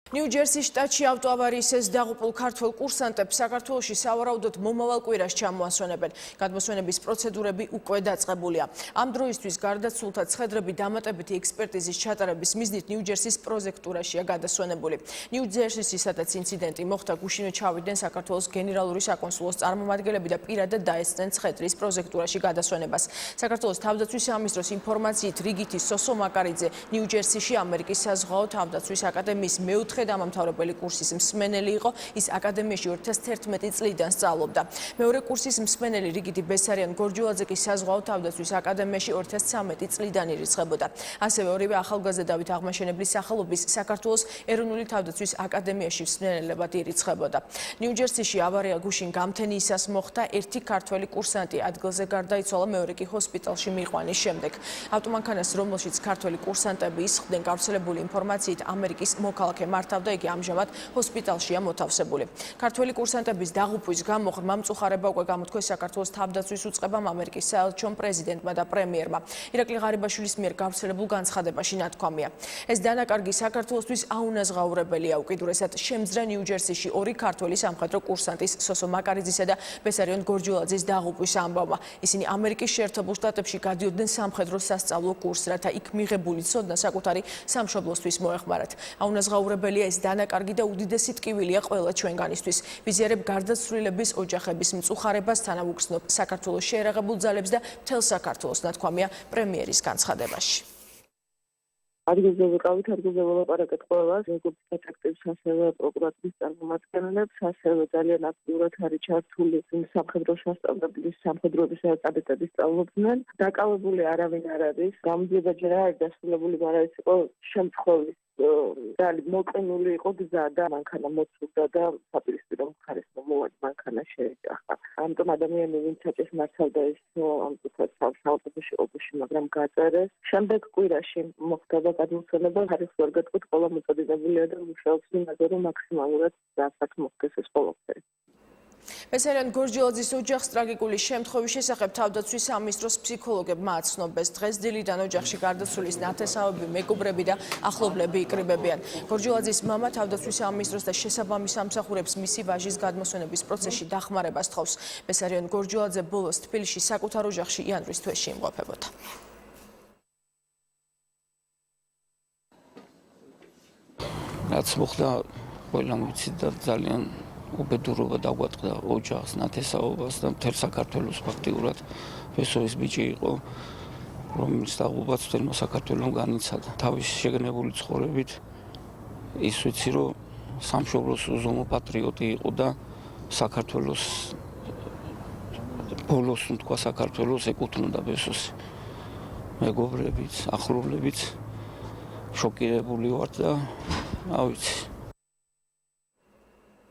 ნიუ-ჯერსის შტატში ავტოავარიის დაღუპულ ქართველ კურსანტებს საქართველოში სავარაუდოდ მომავალ კვირაში ჩამოასვენებენ. გადმოსვენების პროცედურები უკვე დაწყებულია. ამ დროისთვის გარდაცვლილთა ცხედრები დამატებითი ექსპერტიზის ჩატარების მიზნით ნიუ-ჯერსის პროზექტურაშია გადასვენებული. ნიუ-ჯერსის, სადაც ინციდენტი მოხდა, გუშინვე ჩავიდნენ საქართველოს გენერალური საკონსულოს წარმომადგენლები და პირადად დაესწრნენ ცხედრის პროზექტურაში გადასვენებას. საქართველოს თავდაცვის სამინისტროს ინფორმაციით, რიგითი სოსო მაკარიძე ნიუ-ჯერსიში ამერიკის საზღვაო თავდაცვის აკადემიის მეოთხე დამამთავრებელი კურსის მსმენელი იყო. ის აკადემიაში 2011 წლიდან სწავლობდა. მეორე კურსის მსმენელი რიგითი ბესარიან გორჯულაძე კი საზღვაო თავდაცვის აკადემიაში 2013 წლიდან ირიცხებოდა. ასევე ორივე ახალგაზრდა დავით აღმაშენებლის სახელობის საქართველოს ეროვნული თავდაცვის აკადემიაში მსმენელებად ირიცხებოდა. ნიუ-ჯერსიში ავარია გუშინ გამთენიისას მოხდა. ერთი ქართველი კურსანტი ადგილზე გარდაიცვალა, მეორე კი ჰოსპიტალში მიიყვანის შემდეგ. ავტომანქანას, რომელშიც ქართველი კურსანტები ისხდნენ, გავრცელებული ინფორმაციით ამერიკის მოქალაქე მართავდა, იგი ამჟამად ჰოსპიტალშია მოთავსებული. ქართველი კურსანტების დაღუპვის გამო ღრმა მწუხარება უკვე გამოთქვეს საქართველოს თავდაცვის უწყებამ, ამერიკის საელჩომ, პრეზიდენტმა და პრემიერმა. ირაკლი ღარიბაშვილის მიერ გავრცელებულ განცხადებაში ნათქვამია. ეს დანაკარგი საქართველოსთვის აუნაზღაურებელია. უკიდურესად შემძრა ნიუ-ჯერსიში ორი ქართველი სამხედრო კურსანტის, სოსო მაკარიძისა და ბესარიონ გორჯულაძის დაღუპვის ამბავმა. ისინი ამერიკის შეერთებულ შტატებში გადიოდნენ სამხედრო სასწავლო კურსს, რათა იქ მიღებული ცოდნა საკუთარი სამშობლოსთვის მოეხმარათ. აუნაზღაურებელია ეს დანაკარგი და უდიდესი ტკივილია ყველა ჩვენგანისთვის. ვიზიარებ გარდაცვლილების ოჯახების მწუხარებას, თანავუგრძნობ საქართველოს შეერაღებულ ძალებს და მთელ საქართველოს, ნათქვამია პრემიერის განცხადებაში. ადგილზე ვიყავით, ადგილზე ველაპარაკეთ ყველას, როგორც დეტექტივს, ასევე პროკურატურის წარმომადგენლებს, ასევე ძალიან აქტიურად არის ჩართული სამხედრო სასწავლებლის სამხედროების კადეტები სწავლობდნენ. დაკავებული არავინ არ არის, გამოძიება ჯერ არ არის დასრულებული, მაგრამ ეს იყო შემთხვევის ძალიან მოყენული იყო გზა და მანქანა მოცულდა და საპირისპირო მხარეს მომავალი მანქანა შეეჯახა. ამიტომ ადამიანი ვინც საჭეს მართავდა ის ამ წუთას საავტობუსში ყოფაში, მაგრამ გაწერეს. შემდეგ კვირაში მოხდება გადმოსვენება, ხარისხს ვერ გეტყვით, ყველა მოწოდებებულია და მუშაობს იმაზე, რომ მაქსიმალურად დასაკ მოხდეს ეს ყველაფერი. ბესარიონ გორჯულაძის ოჯახს ტრაგიკული შემთხვევის შესახებ თავდაცვის სამინისტროს ფსიქოლოგებმა აცნობეს. დღეს დილიდან ოჯახში გარდაცვლილის ნათესავები, მეგობრები და ახლობლები იკრიბებიან. გორჯულაძის მამა თავდაცვის სამინისტროს და შესაბამის სამსახურებს მისი ვაჟის გადმოსვენების პროცესში დახმარებას თხოვს. ბესარიონ გორჯულაძე ბოლოს თბილისში საკუთარ ოჯახში იანვრის თვეში იმყოფებოდა. რაც მოხდა, ყველამ ვიცით და ძალიან უბედურობა დაგვატყდა ოჯახს, ნათესაობას და მთელ საქართველოს ფაქტიურად. ფესოვის ბიჭი იყო, რომელიც დაღუპვაც მთელმა საქართველომ განიცადა. თავის შეგნებული ცხოვრებით ის ვიცი, რომ სამშობლოს უზომო პატრიოტი იყო და საქართველოს ბოლოს თქვა საქართველოს ეკუთვნოდა ფესოსი. მეგობრებიც, ახლობლებიც შოკირებული ვართ და ავიცი.